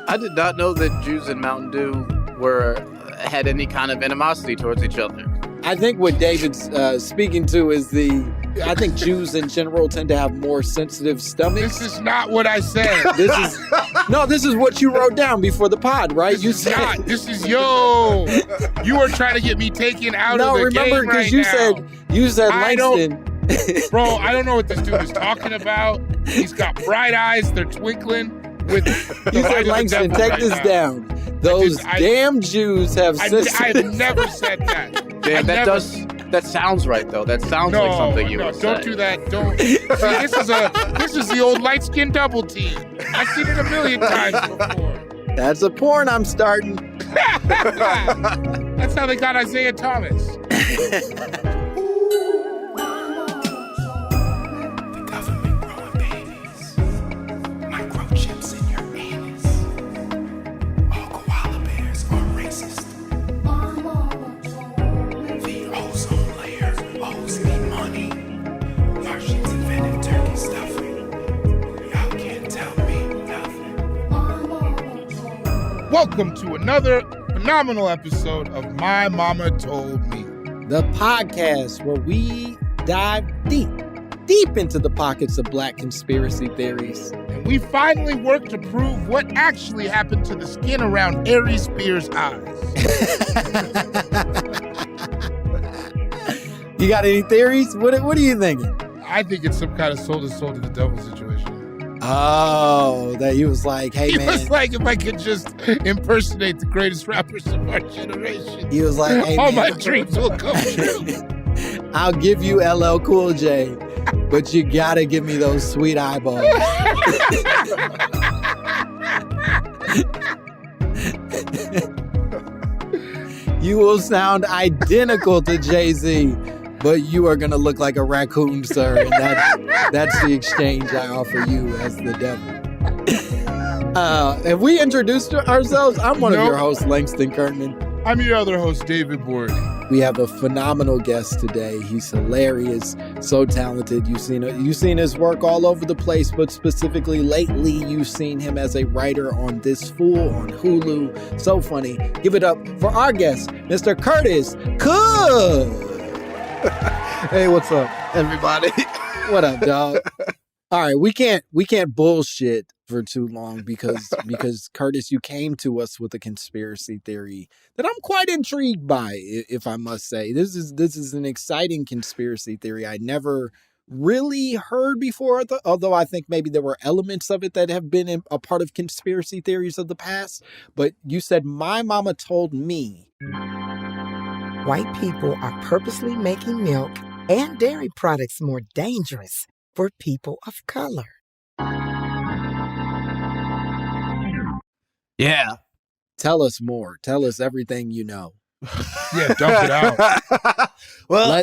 I did not know that Jews and Mountain Dew had any kind of animosity towards each other. I think what David's speaking to is I think Jews in general tend to have more sensitive stomachs. This is not what I said. This is what you wrote down before the pod, right? You said You were trying to get me taken out of the remember, game right you now. you said Langston. Bro, I don't know what this dude is talking about. He's got bright eyes. They're twinkling. You said, Langston, take this down. Those damn Jews have sisters. I've never said that. Damn, that sounds right, though. That sounds like something you would say. Don't do that. Don't. See, this is the old light-skinned double team. I've seen it a million times before. That's a porn I'm starting. That's how they got Isaiah Thomas. Welcome to another phenomenal episode of My Mama Told Me. The podcast where we dive deep into the pockets of Black conspiracy theories. And we finally work to prove what actually happened to the skin around Ari Spears' eyes. You got any theories? What are you thinking? I think it's some kind of soul to the devil situation. Oh, that he was like, hey, man. He was like, if I could just impersonate the greatest rappers of our generation. He was like, hey, all man. my dreams will come true. I'll give you LL Cool J, but you gotta give me those sweet eyeballs. You will sound identical to Jay-Z, but you are going to look like a raccoon, sir. And that's the exchange I offer you as the devil. Have we introduced ourselves? I'm one of your hosts, Langston Kerman. I'm your other host, David Ward. We have a phenomenal guest today. He's hilarious, so talented. You've seen his work all over the place, but specifically lately, you've seen him as a writer on This Fool on Hulu. So funny. Give it up for our guest, Mr. Curtis Cook. Hey, what's up, everybody? What up, dog? All right, we can't bullshit for too long because Curtis, you came to us with a conspiracy theory that I'm quite intrigued by, if I must say. This is an exciting conspiracy theory I never really heard before, although I think maybe there were elements of it that have been a part of conspiracy theories of the past. But you said, my mama told me. White people are purposely making milk and dairy products more dangerous for people of color. Yeah. Tell us more. Tell us everything you know. Yeah, dump it out. Well,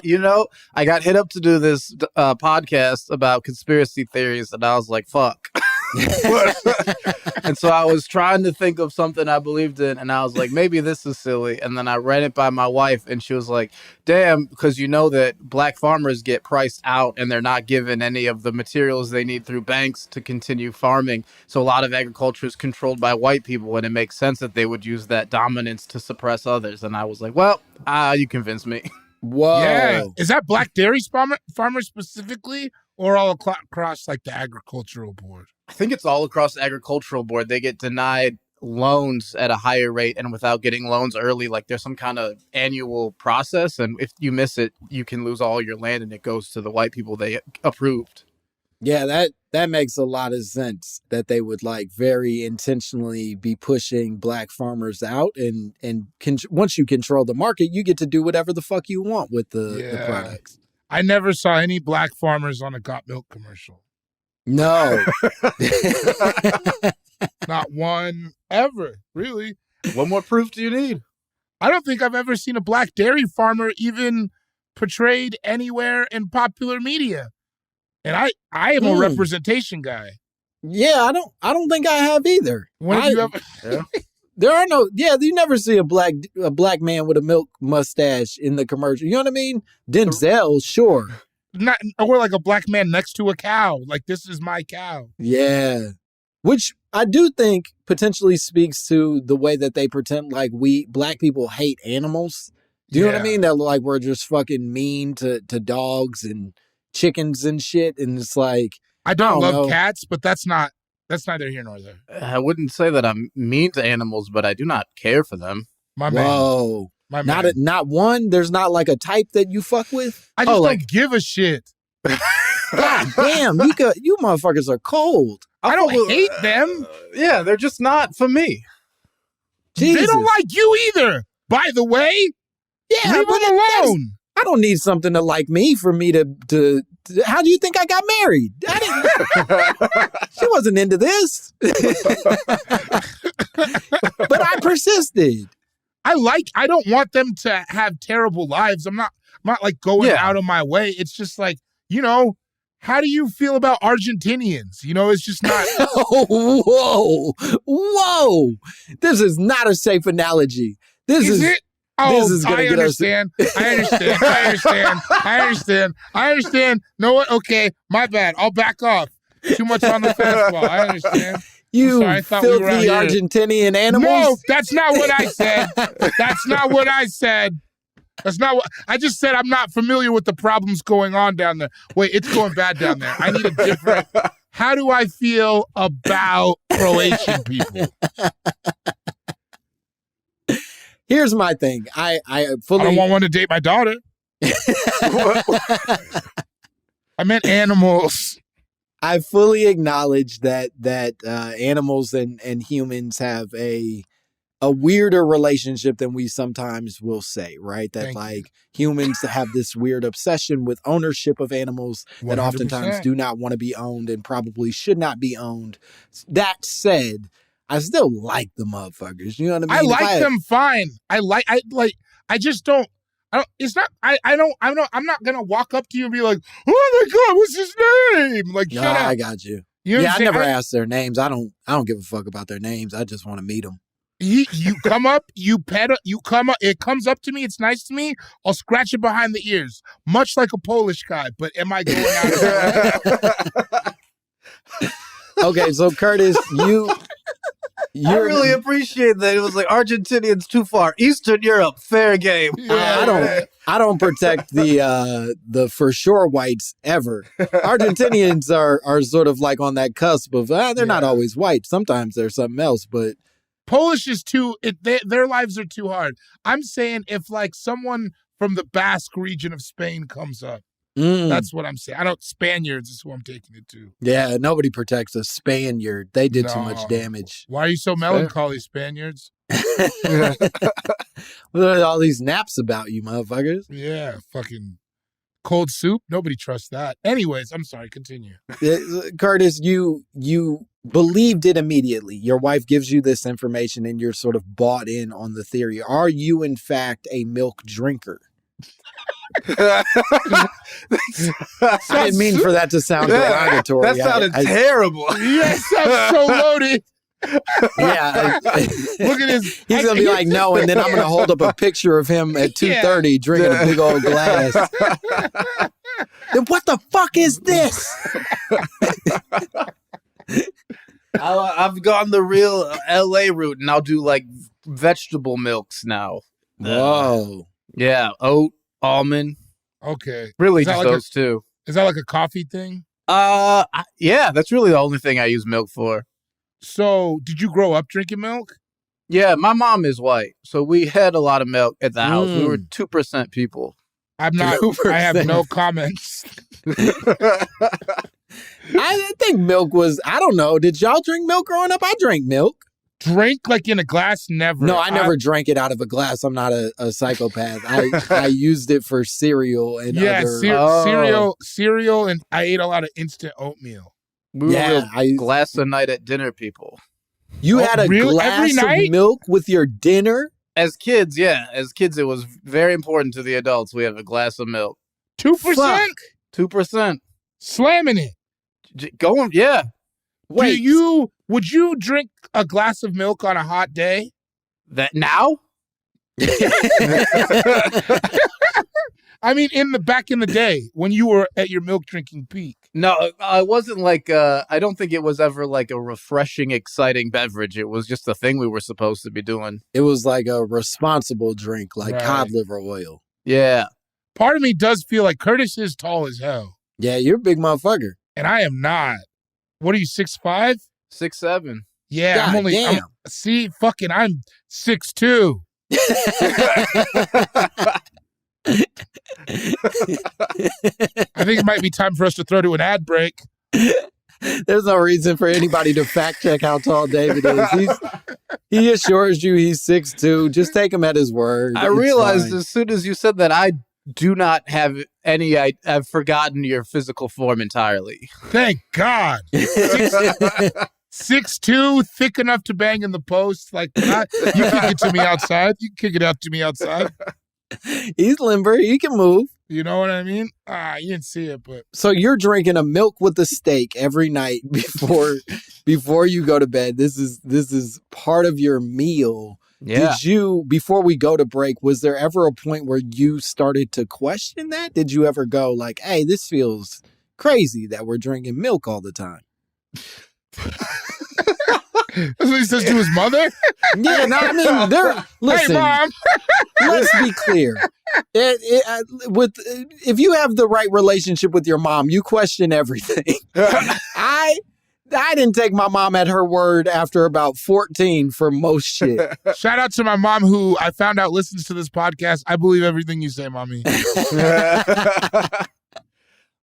I got hit up to do this podcast about conspiracy theories, and I was like, fuck. And so I was trying to think of something I believed in, and I was like, maybe this is silly. And then I ran it by my wife, and she was like, damn, because you know that Black farmers get priced out and they're not given any of the materials they need through banks to continue farming. So a lot of agriculture is controlled by white people, and it makes sense that they would use that dominance to suppress others. And I was like, well, you convinced me. Whoa. Yeah. Is that Black dairy farmers specifically, or all across like the agricultural board? I think it's all across the agricultural board. They get denied loans at a higher rate, and without getting loans early, like there's some kind of annual process. And if you miss it, you can lose all your land, and it goes to the white people they approved. Yeah, that makes a lot of sense that they would like very intentionally be pushing Black farmers out. And once you control the market, you get to do whatever the fuck you want with the products. I never saw any Black farmers on a Got Milk commercial. No. Not one ever, really. What more proof do you need? I don't think I've ever seen a Black dairy farmer even portrayed anywhere in popular media. And I am a representation guy. Yeah, I don't think I have either. When have you ever? Yeah. There are you never see a black man with a milk mustache in the commercial. You know what I mean? Denzel, sure. Not, or like a Black man next to a cow. Like, this is my cow. Yeah. Which I do think potentially speaks to the way that they pretend like we black people hate animals. Do you know what I mean? That like we're just fucking mean to dogs and chickens and shit. And it's like I don't love know. cats, but that's neither here nor there. I wouldn't say that I'm mean to animals, but I do not care for them. My man. Whoa. My man. Not one. There's not like a type that you fuck with. I just don't give a shit. God damn, you motherfuckers are cold. I don't hate them. Yeah, they're just not for me. Jesus. They don't like you either. By the way, Yeah, leave them alone. I don't need something to like me for me to how do you think I got married? She wasn't into this. But I persisted. I don't want them to have terrible lives. I'm not like going out of my way. It's just like, how do you feel about Argentinians? It's just not. Whoa. This is not a safe analogy. This is it? This is gonna I get us. understand. I understand. Know what? Okay, my bad. I'll back off. Too much on the fastball. I understand. You sorry, I thought we were out filthy here. Argentinian animals. No, that's not what I said. That's not what I said. That's not what I just said. I'm not familiar with the problems going on down there. Wait, it's going bad down there. I need a different. How do I feel about Croatian people? Here's my thing. I fully. I don't want one to date my daughter. I meant animals. I fully acknowledge that animals and humans have a weirder relationship than we sometimes will say, right? That Thank humans have this weird obsession with ownership of animals that 100%. oftentimes do not want to be owned and probably should not be owned. That said, I still like the motherfuckers. You know what I mean? I like them fine. I just don't. I'm not gonna walk up to you and be like, oh my God, what's his name? Like, shut up. I got you. You know what I I'm saying? never ask their names. I don't give a fuck about their names. I just want to meet them. You come up, you pet it, you come up, it comes up to me, it's nice to me, I'll scratch it behind the ears, much like a Polish guy, but am I going out of that? Okay, so Curtis, I really appreciate that. It was like Argentinians too far. Eastern Europe, fair game. I don't protect the for sure whites ever. Argentinians are sort of like on that cusp of they're not always white. Sometimes they're something else, but Polish is their lives are too hard. I'm saying if like someone from the Basque region of Spain comes up, that's what I'm saying. Spaniards is who I'm taking it to. Yeah, nobody protects a Spaniard. They did too much damage. Why are you so melancholy, Spaniards? Well, all these naps about you, motherfuckers. Yeah, fucking cold soup. Nobody trusts that. Anyways, I'm sorry. Continue. Curtis, you believed it immediately. Your wife gives you this information and you're sort of bought in on the theory. Are you, in fact, a milk drinker? I didn't mean for that to sound derogatory. That sounded terrible. Yes, I'm so loaded. Yeah. Look at his. He's going to be like, no, and then I'm going to hold up a picture of him at 2:30 drinking a big old glass. Then what the fuck is this? I've gone the real LA route, and I'll do like vegetable milks now. Whoa. Yeah, oat, almond. Okay. Really just like those two. Is that like a coffee thing? Yeah, that's really the only thing I use milk for. So, did you grow up drinking milk? Yeah, my mom is white, so we had a lot of milk at the house. We were 2% people. I'm not. 2%. I have no comments. I think milk was, I don't know. Did y'all drink milk growing up? I drank milk. Drink like in a glass? Never. No, I never drank it out of a glass. I'm not a psychopath. I used it for cereal and other. Cereal, and I ate a lot of instant oatmeal. We were glass a night at dinner people. You had a glass of milk with your dinner? As kids, yeah. As kids, it was very important to the adults. We have a glass of milk. 2%? 2%. Slamming it. Going, yeah. Wait. Would you drink a glass of milk on a hot day? That now? I mean, back in the day when you were at your milk drinking peak. No, it wasn't like, I don't think it was ever like a refreshing, exciting beverage. It was just a thing we were supposed to be doing. It was like a responsible drink, like Right. cod liver oil. Yeah. Part of me does feel like Curtis is tall as hell, Yeah, you're a big motherfucker. and I am not. What are you, 6'5"? 6'7". Yeah, God I'm only. damn. I'm 6'2". I think it might be time for us to throw to an ad break. There's no reason for anybody to fact check how tall David is. He assures you he's 6'2". Just take him at his word. I It's realized fine. as soon as you said that, I do not have any, I've forgotten your physical form entirely. Thank God. 6'2", thick enough to bang in the post. Like, you kick it to me outside. You kick it out to me outside. He's limber. He can move. You know what I mean? You didn't see it, but So you're drinking a milk with a steak every night before you go to bed. This is part of your meal. Yeah. Did you, before we go to break, was there ever a point where you started to question that? Did you ever go like, hey, this feels crazy that we're drinking milk all the time? that's what he says to his mother. Yeah, no, I mean, listen, Hey, Mom. let's be clear. If you have the right relationship with your mom, you question everything. I didn't take my mom at her word after about 14 for most shit. Shout out to my mom, who I found out listens to this podcast. I believe everything you say, Mommy.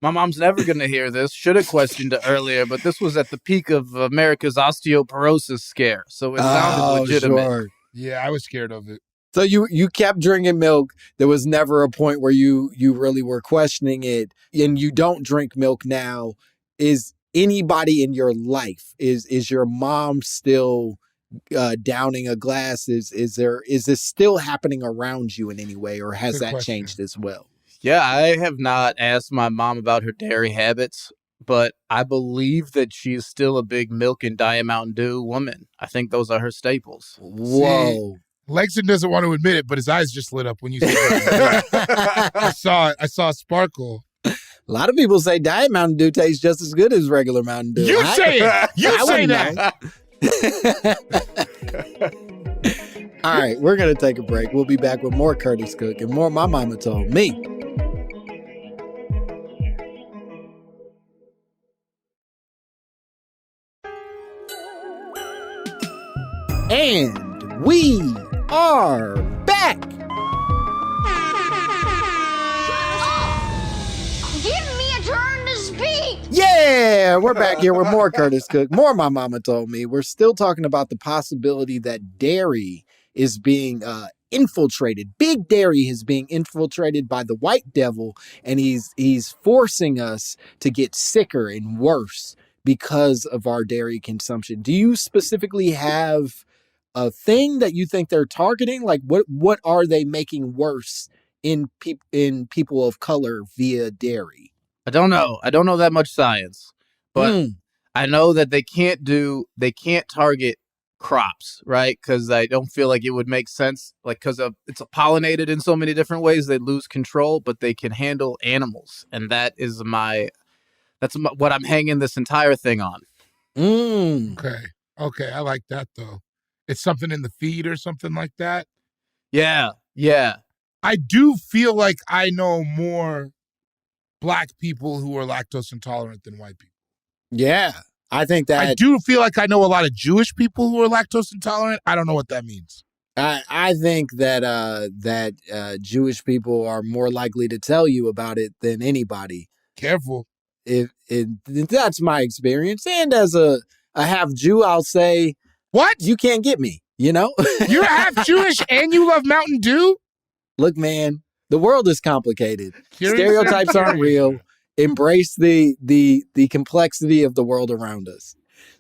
My mom's never going to hear this. Should have questioned it earlier, but this was at the peak of America's osteoporosis scare, so it sounded legitimate. Sure. Yeah, I was scared of it. So you kept drinking milk. There was never a point where you really were questioning it, and you don't drink milk now. Is anybody in your life, is your mom still downing a glass? Is this still happening around you in any way, or has Good that question. changed as well? Yeah, I have not asked my mom about her dairy habits, but I believe that she's still a big milk and Diet Mountain Dew woman. I think those are her staples. Whoa. Langston doesn't want to admit it, but his eyes just lit up when you said that. I saw it. I saw a sparkle. A lot of people say Diet Mountain Dew tastes just as good as regular Mountain Dew. You say it. You I say wouldn't that. All right, we're going to take a break. We'll be back with more Curtis Cook and more My Mama Told Me. And we are back. Give me a turn to speak. Yeah, we're back here with more Curtis Cook, more My Mama Told Me. We're still talking about the possibility that dairy is being infiltrated. Big Dairy is being infiltrated by the white devil, and he's forcing us to get sicker and worse because of our dairy consumption. Do you specifically have a thing that you think they're targeting? Like, what are they making worse in people of color via dairy? I don't know. I don't know that much science, but I know that they can't target crops, right? Because I don't feel like it would make sense, like, because it's pollinated in so many different ways, they lose control, but they can handle animals, and that's what I'm hanging this entire thing on. Okay, I like that though. It's something in the feed or something like that. Yeah. I do feel like I know more Black people who are lactose intolerant than white people. Yeah, I think that I do feel like I know a lot of Jewish people who are lactose intolerant. I don't know what that means. I think that Jewish people are more likely to tell you about it than anybody. Careful. If that's my experience, and as a half Jew, I'll say, What? you can't get me. You know, You're half Jewish and you love Mountain Dew? Look, man, the world is complicated. Curious. Stereotypes aren't real. Embrace the complexity of the world around us.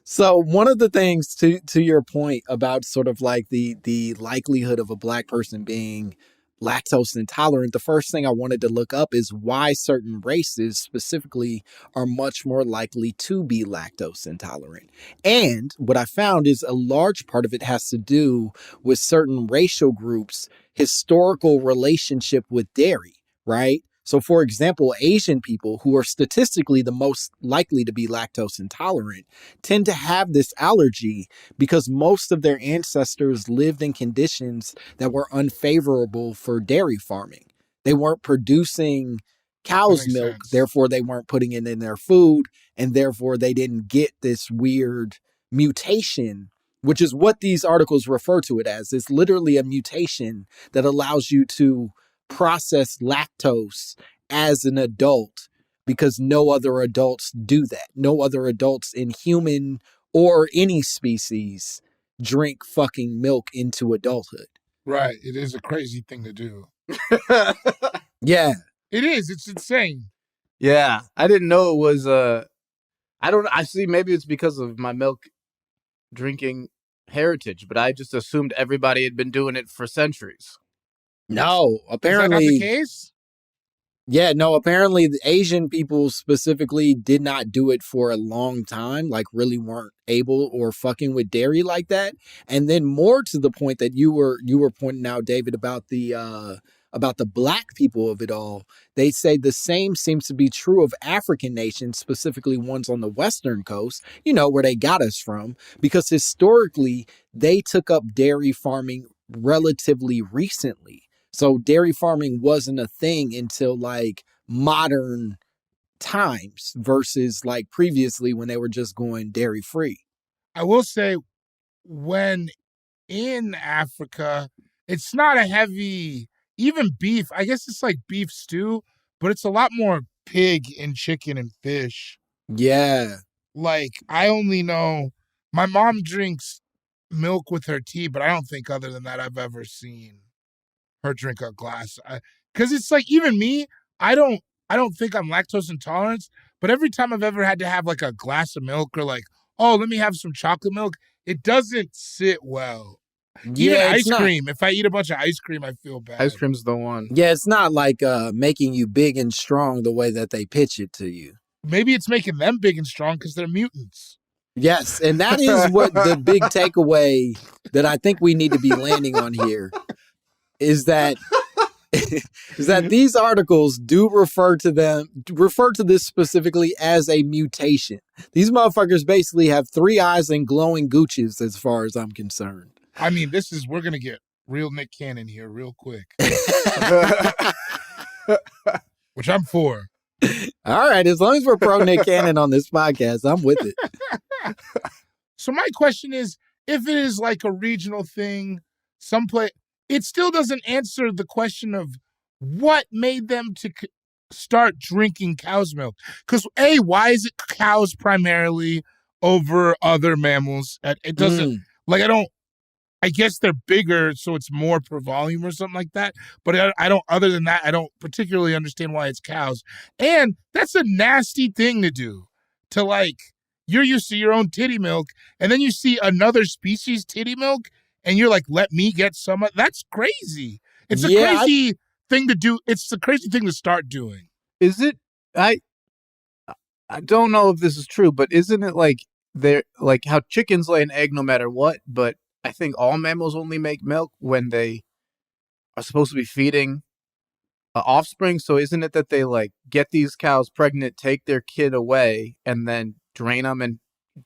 So one of the things to your point about sort of like the likelihood of a Black person being lactose intolerant, the first thing I wanted to look up is why certain races specifically are much more likely to be lactose intolerant. And what I found is a large part of it has to do with certain racial groups' historical relationship with dairy, right? So, for example, Asian people, who are statistically the most likely to be lactose intolerant, tend to have this allergy because most of their ancestors lived in conditions that were unfavorable for dairy farming. They weren't producing cow's milk, sense. therefore they weren't putting it in their food, and therefore they didn't get this weird mutation, which is what these articles refer to it as. It's literally a mutation that allows you to process lactose as an adult because no other adults do that. No other adults in human or any species drink fucking milk into adulthood. Right. It is a crazy thing to do. Yeah. It is. It's insane. Yeah, I didn't know it was. I see. Maybe it's because of my milk drinking heritage, but I just assumed everybody had been doing it for centuries. No, Is that not apparently. the case? Yeah, no, apparently the Asian people specifically did not do it for a long time, like really weren't able or fucking with dairy like that. And then more to the point that you were pointing out, David, about the black people of it all, they say the same seems to be true of African nations, specifically ones on the western coast, where they got us from, because historically they took up dairy farming relatively recently. So dairy farming wasn't a thing until like modern times versus like previously when they were just going dairy free. I will say, when in Africa, it's not a heavy, even beef. I guess it's like beef stew, but it's a lot more pig and chicken and fish. Yeah. Like, I only know my mom drinks milk with her tea, but I don't think other than that I've ever seen her drink a glass. Because it's like, even me, I don't think I'm lactose intolerant, but every time I've ever had to have like a glass of milk or like, oh, let me have some chocolate milk, it doesn't sit well. Even ice cream. If I eat a bunch of ice cream, I feel bad. Ice cream's the one. Yeah, it's not like making you big and strong the way that they pitch it to you. Maybe it's making them big and strong because they're mutants. Yes, and that is what the big takeaway that I think we need to be landing on here is that these articles do refer to this specifically as a mutation. These motherfuckers basically have 3 eyes and glowing gooches as far as I'm concerned. I mean, we're going to get real Nick Cannon here real quick. Which I'm for. All right, as long as we're pro Nick Cannon on this podcast, I'm with it. So my question is, if it is like a regional thing, someplace, it still doesn't answer the question of what made them to start drinking cow's milk. Because why is it cows primarily over other mammals? It doesn't, I guess they're bigger, so it's more per volume or something like that. But I don't, other than that, I don't particularly understand why it's cows. And that's a nasty thing to do, to like, you're used to your own titty milk, and then you see another species titty milk, and you're like, let me get some. That's crazy. It's a crazy thing to do. It's a crazy thing to start doing. Is it? I don't know if this is true, but isn't it like they're like how chickens lay an egg no matter what? But I think all mammals only make milk when they are supposed to be feeding offspring. So isn't it that they like get these cows pregnant, take their kid away, and then drain them and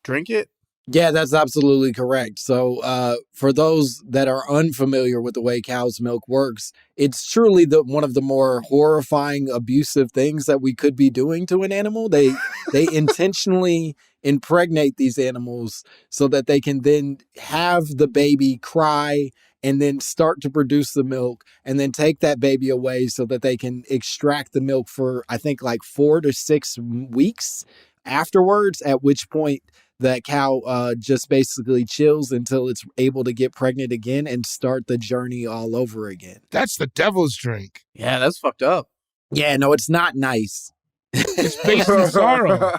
drink it? Yeah, that's absolutely correct. So for those that are unfamiliar with the way cow's milk works, it's truly one of the more horrifying, abusive things that we could be doing to an animal. They intentionally impregnate these animals so that they can then have the baby cry and then start to produce the milk and then take that baby away so that they can extract the milk for, I think, like 4 to 6 weeks afterwards, at which point that cow just basically chills until it's able to get pregnant again and start the journey all over again. That's the devil's drink. Yeah, that's fucked up. Yeah, no, it's not nice. It's based in sorrow.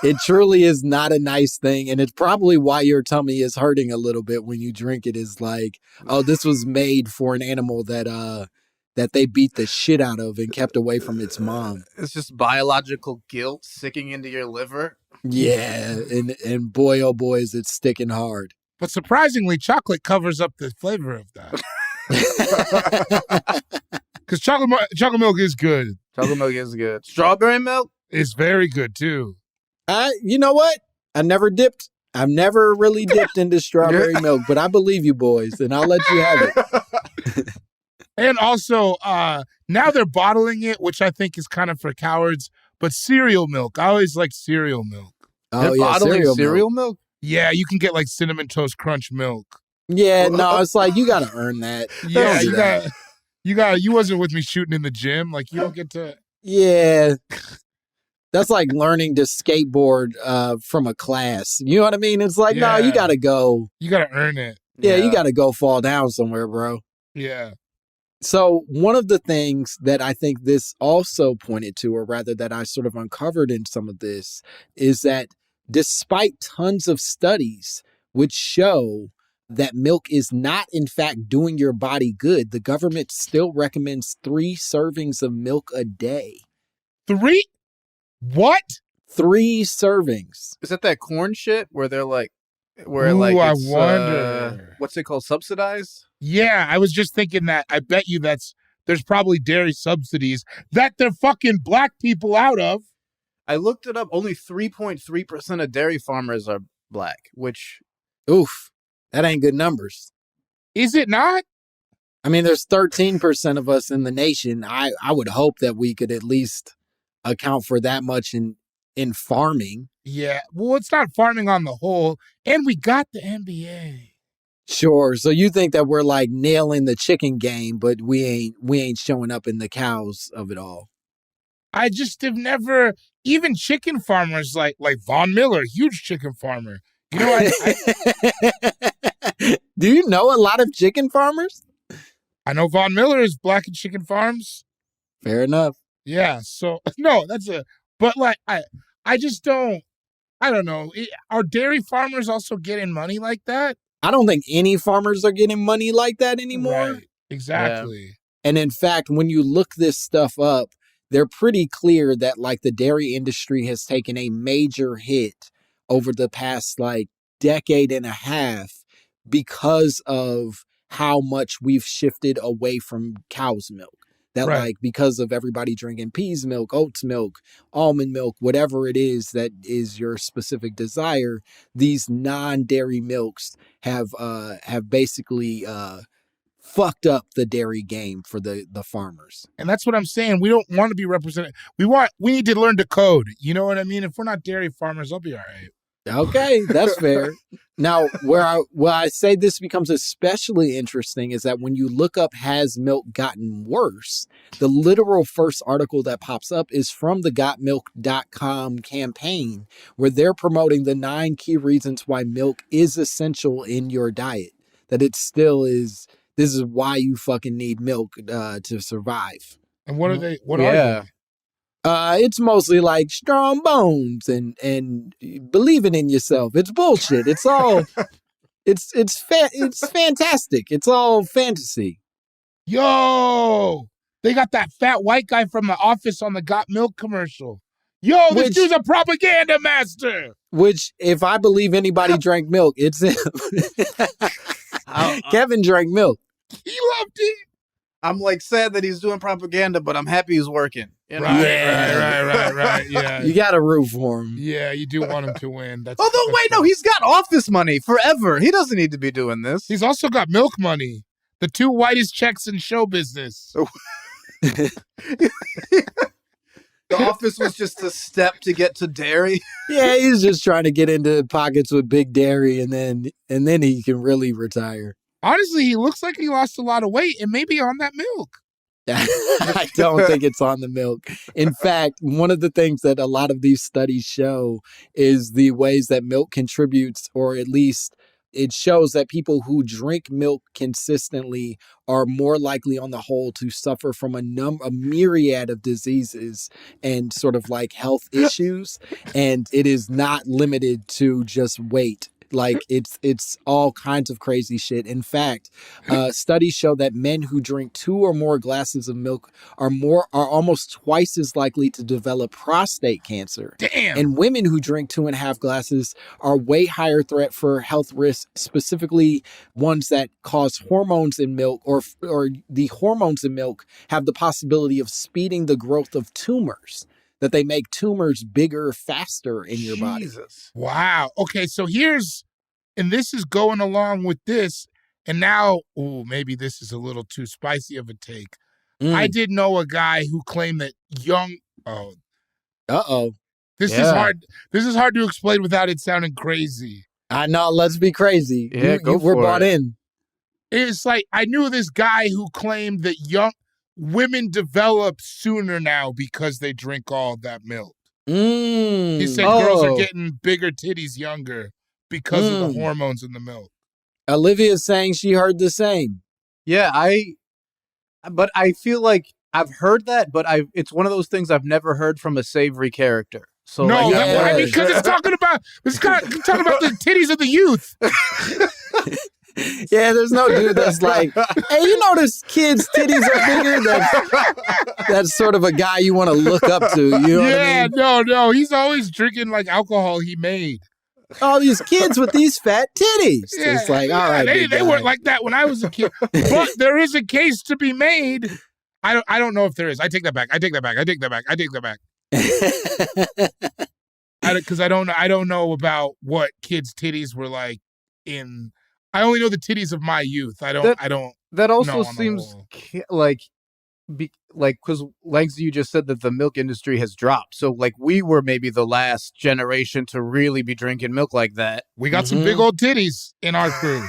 It truly is not a nice thing. And it's probably why your tummy is hurting a little bit when you drink it, is like, oh, this was made for an animal that they beat the shit out of and kept away from its mom. It's just biological guilt sicking into your liver. Yeah, and boy, oh boy, is it sticking hard. But surprisingly, chocolate covers up the flavor of that. Because chocolate milk is good. Chocolate milk is good. Strawberry milk? It's very good too. You know what? I've never really dipped into strawberry milk, but I believe you boys, and I'll let you have it. And also, now they're bottling it, which I think is kind of for cowards. But cereal milk, I always liked cereal milk. Oh, They're yeah, bottling cereal milk? Yeah, you can get like Cinnamon Toast Crunch milk. Yeah, no, it's like you got to earn that. Yeah, Don't do that. you wasn't with me shooting in the gym. Like, you don't get to. Yeah. That's like learning to skateboard from a class. You know what I mean? It's like, no, you got to go. You got to earn it. Yeah, you got to go fall down somewhere, bro. Yeah. So one of the things that I think this also pointed to, or rather that I sort of uncovered in some of this, is that despite tons of studies which show that milk is not, in fact, doing your body good, the government still recommends 3 servings of milk a day. 3? What? 3 servings. Is that corn shit where they're like, I wonder. What's it called? Subsidized? Yeah, I was just thinking that. I bet you there's probably dairy subsidies that they're fucking black people out of. I looked it up. Only 3.3% of dairy farmers are black, which... Oof, that ain't good numbers. Is it not? I mean, there's 13% of us in the nation. I would hope that we could at least account for that much in farming. Yeah, well, it's not farming on the whole, and we got the NBA. Sure. So you think that we're like nailing the chicken game, but we ain't showing up in the cows of it all. I just have never, even chicken farmers like Von Miller, huge chicken farmer. You know, Do you know a lot of chicken farmers? I know Von Miller is Black and Chicken Farms. Fair enough. Yeah. So no, but like I just don't. I don't know. Are dairy farmers also getting money like that? I don't think any farmers are getting money like that anymore. Right. Exactly. Yeah. And in fact, when you look this stuff up, they're pretty clear that like the dairy industry has taken a major hit over the past like decade and a half because of how much we've shifted away from cow's milk. That like because of everybody drinking peas milk, oats milk, almond milk, whatever it is that is your specific desire, these non-dairy milks have basically fucked up the dairy game for the farmers. And that's what I'm saying. We don't want to be represented. We need to learn to code. You know what I mean? If we're not dairy farmers, I'll be all right. Okay, that's fair. Now, where I say this becomes especially interesting is that when you look up has milk gotten worse, the literal first article that pops up is from the gotmilk.com campaign, where they're promoting the 9 key reasons why milk is essential in your diet. That it still is. This is why you fucking need milk to survive. And what are they? What are they? It's mostly like strong bones and believing in yourself. It's bullshit. It's all, it's fantastic. It's all fantasy. Yo, they got that fat white guy from The Office on the Got Milk commercial. Yo, this dude's a propaganda master. Which, if I believe anybody drank milk, it's him. Kevin drank milk. He loved it. I'm like sad that he's doing propaganda, but I'm happy he's working. You know? Right. Yeah. You got to root for him. Yeah, you do want him to win. No, he's got office money forever. He doesn't need to be doing this. He's also got milk money. The 2 whitest checks in show business. The office was just a step to get to dairy. Yeah, he's just trying to get into pockets with big dairy, and then he can really retire. Honestly, he looks like he lost a lot of weight and maybe on that milk. I don't think it's on the milk. In fact, one of the things that a lot of these studies show is the ways that milk contributes, or at least it shows that people who drink milk consistently are more likely on the whole to suffer from a myriad of diseases and sort of like health issues. And it is not limited to just weight. Like it's all kinds of crazy shit. In fact, studies show that men who drink 2 or more glasses of milk are almost twice as likely to develop prostate cancer. Damn. And women who drink 2.5 glasses are way higher threat for health risks, specifically ones that cause hormones in milk or the hormones in milk have the possibility of speeding the growth of tumors. That they make tumors bigger faster in your body. Wow. Okay, so and this is going along with this, and now, maybe this is a little too spicy of a take. I did know a guy who claimed that This is hard. This is hard to explain without it sounding crazy. I know. Let's be crazy. Yeah, we're bought in. It's like I knew this guy who claimed that young women develop sooner now because they drink all that milk. He said girls are getting bigger titties younger because of the hormones in the milk. Olivia's saying she heard the same. Yeah, but I feel like I've heard that, but it's one of those things I've never heard from a savory character. So no, because it's talking about the titties of the youth. Yeah, there's no dude that's like, hey, you notice kids' titties are bigger? That's sort of a guy you want to look up to. You know what I mean? No. He's always drinking like alcohol he made. All these kids with these fat titties. Yeah, it's like, all right. They weren't like that when I was a kid. But there is a case to be made. I don't know if there is. I take that back. Because I don't know about what kids' titties were like in. I only know the titties of my youth. I don't. That also seems like because Langston, you just said that the milk industry has dropped. So like we were maybe the last generation to really be drinking milk like that. We got some big old titties in our crew.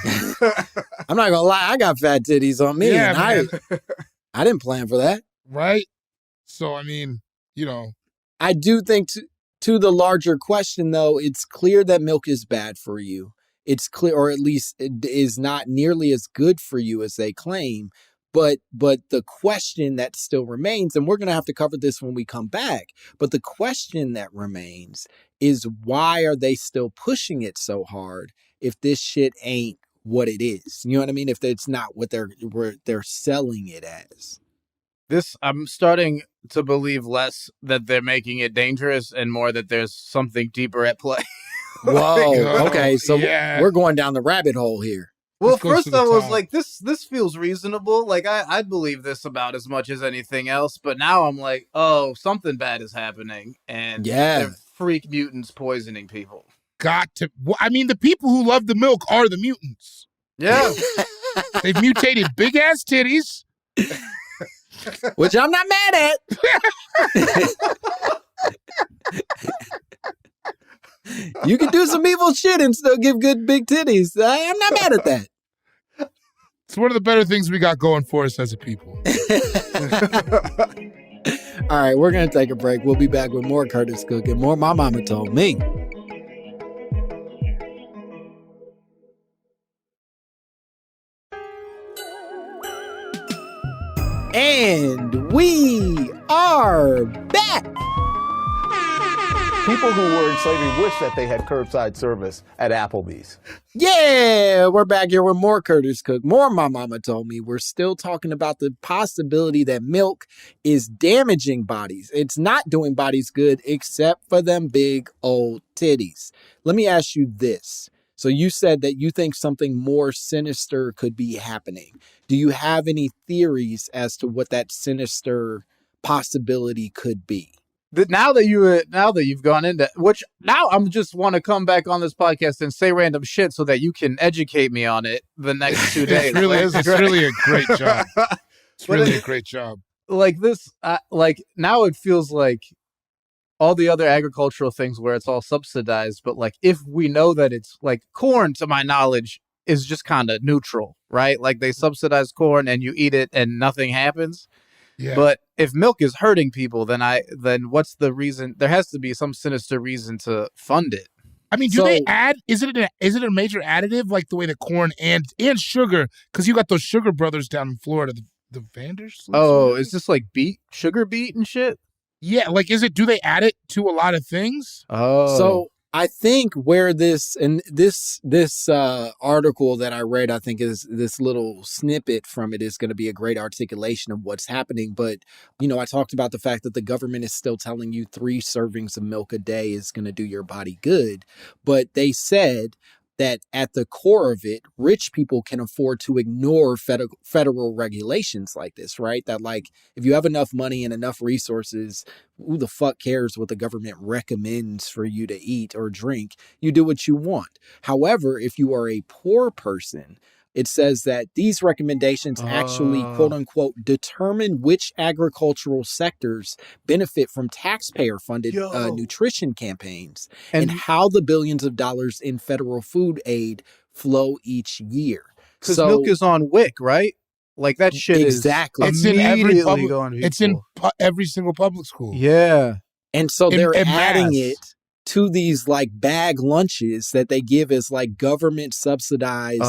I'm not gonna lie, I got fat titties on me. Yeah, and I didn't plan for that. Right. So I mean, I do think to the larger question though, it's clear that milk is bad for you. It's clear, or at least it is not nearly as good for you as they claim. But the question that still remains, and we're going to have to cover this when we come back, but the question that remains is why are they still pushing it so hard if this shit ain't what it is? You know what I mean? If it's not what they're selling it as. I'm starting to believe less that they're making it dangerous and more that there's something deeper at play. Whoa. Okay. So we're going down the rabbit hole here. Well, first I was like, this feels reasonable. Like I'd believe this about as much as anything else. But now I'm like, oh, something bad is happening. And they're freak mutants poisoning people. I mean, the people who love the milk are the mutants. Yeah. They've mutated big ass titties. Which I'm not mad at. You can do some evil shit and still give good big titties. I'm not mad at that. It's one of the better things we got going for us as a people. All right, we're going to take a break. We'll be back with more Curtis Cook and more My Mama Told Me. And we are back. People who were in slavery wish that they had curbside service at Applebee's. Yeah, we're back here with more Curtis Cook, more My Mama Told Me. We're still talking about the possibility that milk is damaging bodies. It's not doing bodies good except for them big old titties. Let me ask you this. So you said that you think something more sinister could be happening. Do you have any theories as to what that sinister possibility could be? Now that you've gone into which now I'm just want to come back on this podcast and say random shit so that you can educate me on it the next 2 days. It's really a great job. It's really a great job. Like this, now it feels like all the other agricultural things where it's all subsidized. But like if we know that it's like corn, to my knowledge, is just kind of neutral, right? Like they subsidize corn and you eat it and nothing happens. Yeah. But if milk is hurting people, then what's the reason? There has to be some sinister reason to fund it. I mean, do they add? Is it a major additive like the way that corn and sugar? Because you got those sugar brothers down in Florida, the Vanders. Oh, is this like sugar beet and shit? Yeah, like do they add it to a lot of things? Oh, so I think where this article that I read, I think is this little snippet from it is going to be a great articulation of what's happening. But, I talked about the fact that the government is still telling you 3 servings of milk a day is going to do your body good. But they said that at the core of it, rich people can afford to ignore federal regulations like this, right? That like, if you have enough money and enough resources, who the fuck cares what the government recommends for you to eat or drink? You do what you want. However, if you are a poor person, it says that these recommendations actually, quote unquote, determine which agricultural sectors benefit from taxpayer funded nutrition campaigns and how the billions of dollars in federal food aid flow each year. Because milk is on WIC, right? Like that shit exactly. is It's in every immediately going to people. It's in every single public school. Yeah. And so they're adding mass. it to these like bag lunches that they give as like government subsidized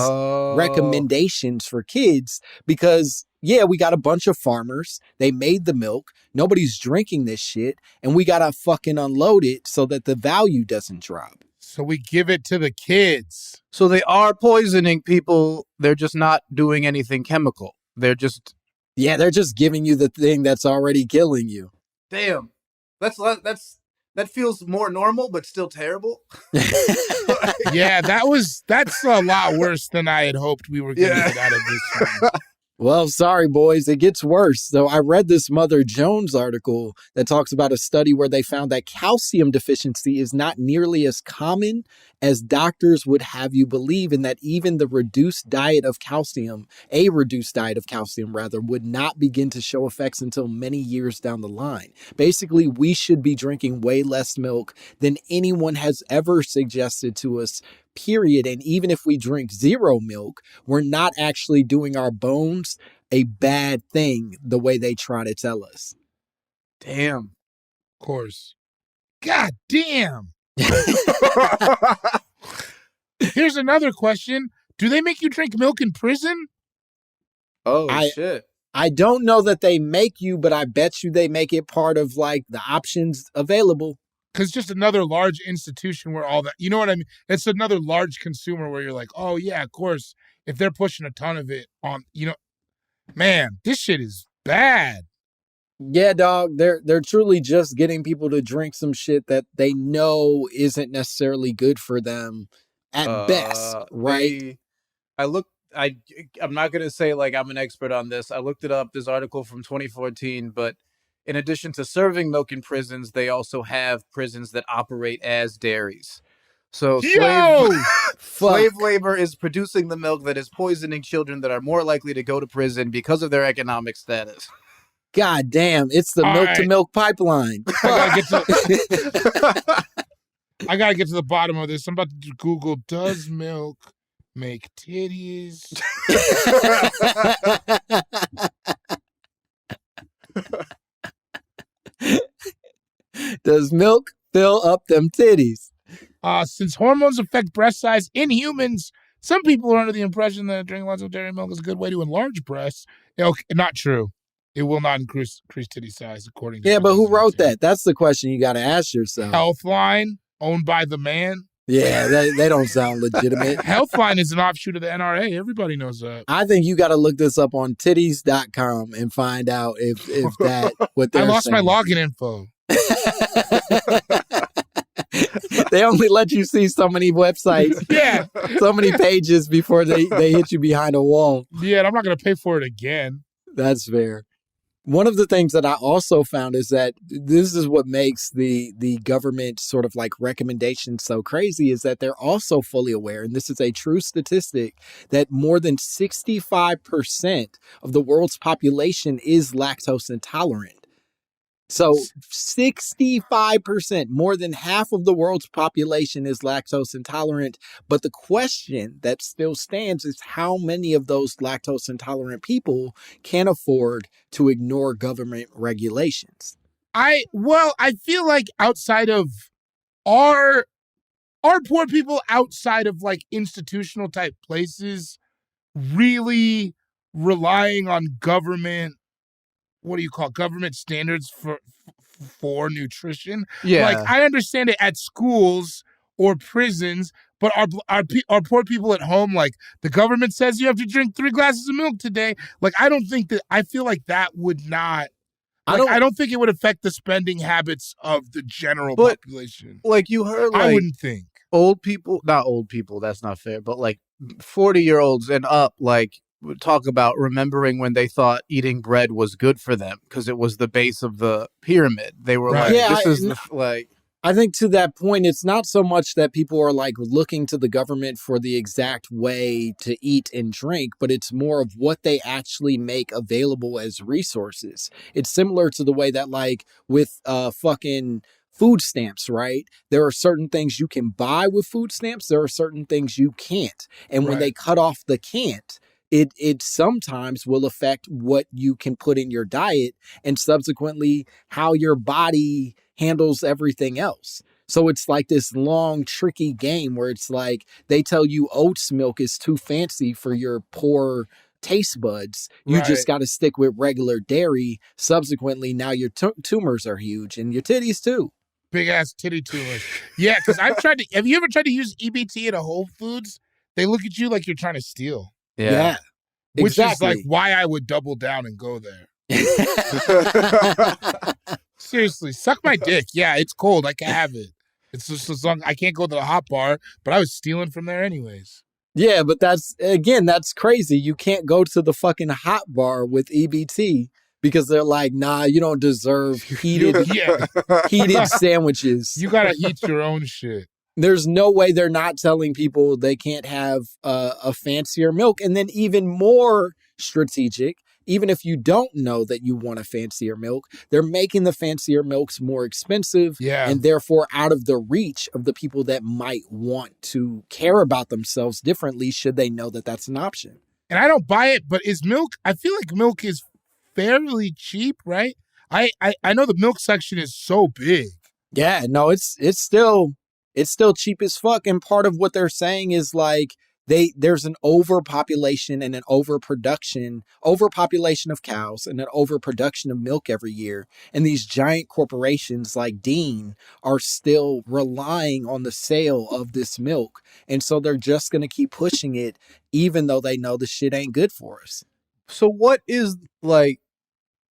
recommendations for kids because we got a bunch of farmers. They made the milk. Nobody's drinking this shit. And we got to fucking unload it so that the value doesn't drop. So we give it to the kids. So they are poisoning people. They're just not doing anything chemical. They're just... Yeah, they're just giving you the thing that's already killing you. Damn. That feels more normal, but still terrible. Yeah, that's a lot worse than I had hoped we were going to get out of this one. Well, sorry, boys. It gets worse. So I read this Mother Jones article that talks about a study where they found that calcium deficiency is not nearly as common as doctors would have you believe, and that even a reduced diet of calcium rather, would not begin to show effects until many years down the line. Basically, we should be drinking way less milk than anyone has ever suggested to us, period. And even if we drink zero milk, we're not actually doing our bones a bad thing the way they try to tell us. Damn. Of course. God damn. Here's another question. Do they make you drink milk in prison? Oh, shit. I don't know that they make you, but I bet you they make it part of like the options available. Because just another large institution where all that, you know what I mean? It's another large consumer where you're like, oh yeah, of course, if they're pushing a ton of it on, man, this shit is bad. Yeah, dog, they're truly just getting people to drink some shit that they know isn't necessarily good for them at best, right? I'm not going to say like I'm an expert on this. I looked it up, this article from 2014, but in addition to serving milk in prisons, they also have prisons that operate as dairies. So slave labor is producing the milk that is poisoning children that are more likely to go to prison because of their economic status. God damn, it's the milk-to-milk pipeline. I gotta get to the bottom of this. I'm about to Google, does milk make titties? Does milk fill up them titties? Since hormones affect breast size in humans, some people are under the impression that drinking lots of dairy milk is a good way to enlarge breasts. Okay, not true. It will not increase titty size, according to... Yeah, but who wrote that? That's the question you got to ask yourself. Healthline, owned by the man. Yeah, they don't sound legitimate. Healthline is an offshoot of the NRA. Everybody knows that. I think you got to look this up on titties.com and find out if that what they're I lost saying. my login info. They only let you see so many websites. Yeah. So many pages before they hit you behind a wall. Yeah, and I'm not going to pay for it again. That's fair. One of the things that I also found is that this is what makes the government sort of like recommendations so crazy, is that they're also fully aware, and this is a true statistic, that more than 65% of the world's population is lactose intolerant. So 65%, more than half of the world's population is lactose intolerant. But the question that still stands is how many of those lactose intolerant people can afford to ignore government regulations? I feel like outside of our poor people outside of like institutional type places really relying on government, what do you call it, government standards for nutrition. Yeah. Like I understand it at schools or prisons, but are poor people at home, like, the government says you have to drink 3 glasses of milk today. Like, I don't think that, I feel like that would not, like, I don't think it would affect the spending habits of the general population. Like, you heard, I wouldn't think. Not old people, that's not fair, but like 40-year-olds and up, like, would talk about remembering when they thought eating bread was good for them because it was the base of the pyramid. They were like, I think to that point, it's not so much that people are like looking to the government for the exact way to eat and drink, but it's more of what they actually make available as resources. It's similar to the way that, like, with fucking food stamps, right? There are certain things you can buy with food stamps. There are certain things you can't. And when they cut off the can't, it sometimes will affect what you can put in your diet and subsequently how your body handles everything else. So it's like this long, tricky game where it's like they tell you oats milk is too fancy for your poor taste buds. You just got to stick with regular dairy. Subsequently, now your tumors are huge and your titties too. Big ass titty tumors. Yeah, because have you ever tried to use EBT at a Whole Foods? They look at you like you're trying to steal. Yeah. Which is like why I would double down and go there. Seriously, suck my dick. Yeah, it's cold. I can have it. It's just as long I can't go to the hot bar, but I was stealing from there anyways. Yeah, but that's crazy. You can't go to the fucking hot bar with EBT because they're like, nah, you don't deserve heated sandwiches. You gotta eat your own shit. There's no way they're not telling people they can't have a fancier milk. And then even more strategic, even if you don't know that you want a fancier milk, they're making the fancier milks more expensive and therefore out of the reach of the people that might want to care about themselves differently should they know that that's an option. And I don't buy it, but I feel like milk is fairly cheap, right? I know the milk section is so big. Yeah, no, it's still cheap as fuck. And part of what they're saying is like there's an overpopulation and an overpopulation of cows and an overproduction of milk every year. And these giant corporations like Dean are still relying on the sale of this milk. And so they're just going to keep pushing it, even though they know the shit ain't good for us. So what is like,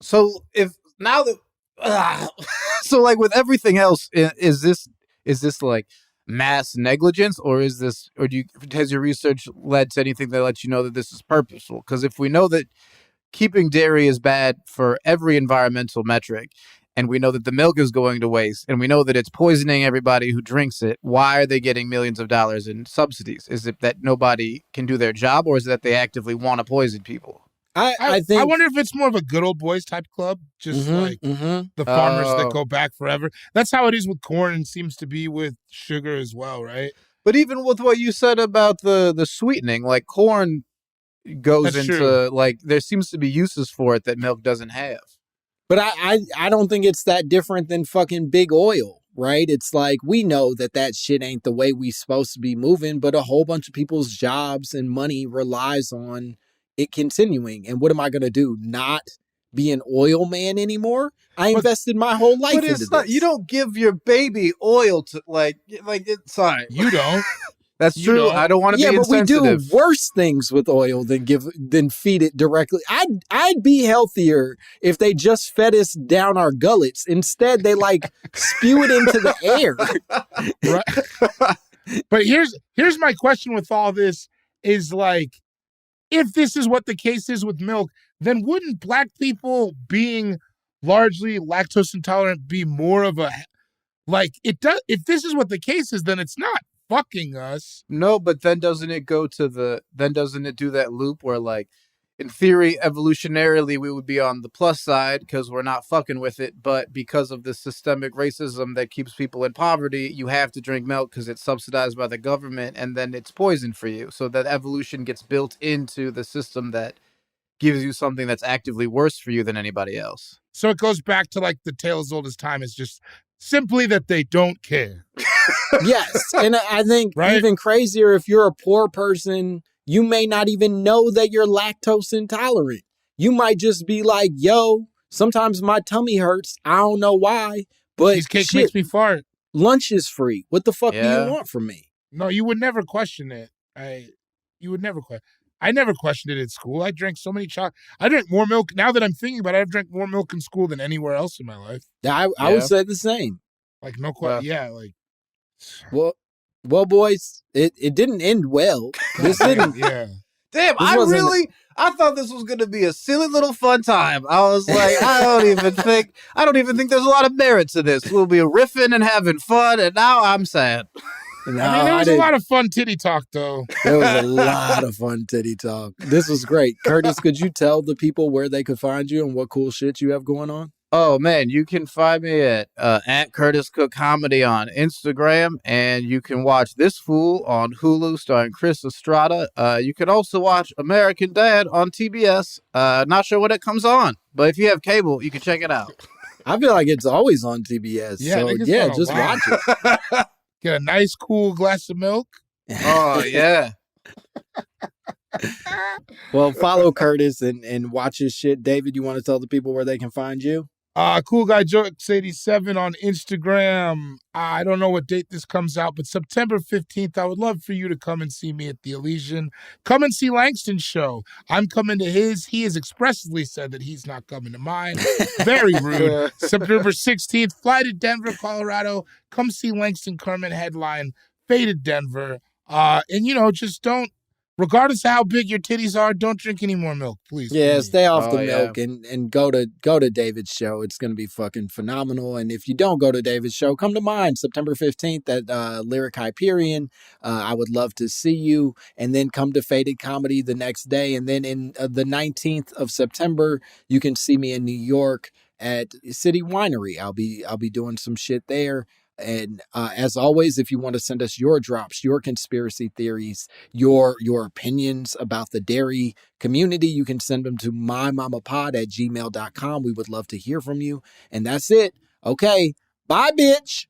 so if now that, so like with everything else, is this like mass negligence, or has your research led to anything that lets you know that this is purposeful? Because if we know that keeping dairy is bad for every environmental metric, and we know that the milk is going to waste, and we know that it's poisoning everybody who drinks it, why are they getting millions of dollars in subsidies? Is it that nobody can do their job, or is it that they actively want to poison people? I think. I wonder if it's more of a good old boys type club, just the farmers that go back forever. That's how it is with corn and seems to be with sugar as well, right? But even with what you said about the sweetening, like corn goes That's into true. like there seems to be uses for it that milk doesn't have. But I don't think it's that different than fucking big oil, right? It's like we know that shit ain't the way we supposed to be moving, but a whole bunch of people's jobs and money relies on it continuing. And what am I going to do? Not be an oil man anymore? I invested my whole life into this. But you don't give your baby oil to like it's sorry. You don't. That's true. I don't want to be insensitive. Yeah, but we do worse things with oil than feed it directly. I'd be healthier if they just fed us down our gullets. Instead, they like spew it into the air. Right. But here's my question with all this is like, if this is what the case is with milk, then wouldn't Black people being largely lactose intolerant be more of a like it does? If this is what the case is, then it's not fucking us. No, but then doesn't it do that loop where like in theory evolutionarily we would be on the plus side because we're not fucking with it, but because of the systemic racism that keeps people in poverty, you have to drink milk because it's subsidized by the government, and then it's poison for you. So that evolution gets built into the system that gives you something that's actively worse for you than anybody else. So it goes back to like the tale as old as time. Is just simply that they don't care. Yes. And I think even crazier, if you're a poor person, you may not even know that you're lactose intolerant. You might just be like, yo, sometimes my tummy hurts. I don't know why, but cheesecake makes me fart. Lunch is free. What the fuck do Yeah. you want from me? No, you would never question it. You would never question. I never questioned it at school. I drank so many I drank more milk. Now that I'm thinking about it, I've drank more milk in school than anywhere else in my life. I Yeah. would say the same. Like no question. Yeah, like Well, boys, it didn't end well. This didn't. yeah. Damn, This wasn't- I thought this was gonna be a silly little fun time. I was like, I don't even think there's a lot of merit to this. We'll be riffing and having fun, and now I'm sad. No, I mean, there was a didn't. lot of fun titty talk, though. There was a lot of fun titty talk. This was great. Curtis, could you tell the people where they could find you and what cool shit you have going on? Oh man, you can find me at Curtis Cook Comedy on Instagram, and you can watch This Fool on Hulu starring Chris Estrada. You can also watch American Dad on TBS. Not sure when it comes on, but if you have cable, you can check it out. I feel like it's always on TBS. Yeah, I so think it's yeah, on a just lot. watch it. Get a nice, cool glass of milk. Oh yeah. Well, follow Curtis and watch his shit. David, you want to tell the people where they can find you? Cool Guy Jokes 87 on Instagram. I don't know what date this comes out, but September 15th, I would love for you to come and see me at the Elysian. Come and see Langston's show. I'm coming to his. He has expressly said that he's not coming to mine. Very rude. September 16th, fly to Denver, Colorado. Come see Langston Kerman headline. Faded Denver. And, just don't. Regardless of how big your titties are, don't drink any more milk, please. Yeah, please. stay off Oh, the yeah. milk and go to David's show. It's going to be fucking phenomenal. And if you don't go to David's show, come to mine September 15th at Lyric Hyperion. I would love to see you. And then come to Faded Comedy the next day. And then in the 19th of September, you can see me in New York at City Winery. I'll be doing some shit there. And as always, if you want to send us your drops, your conspiracy theories, your opinions about the dairy community, you can send them to mymommapod@gmail.com. We would love to hear from you. And that's it. Okay. Bye, bitch.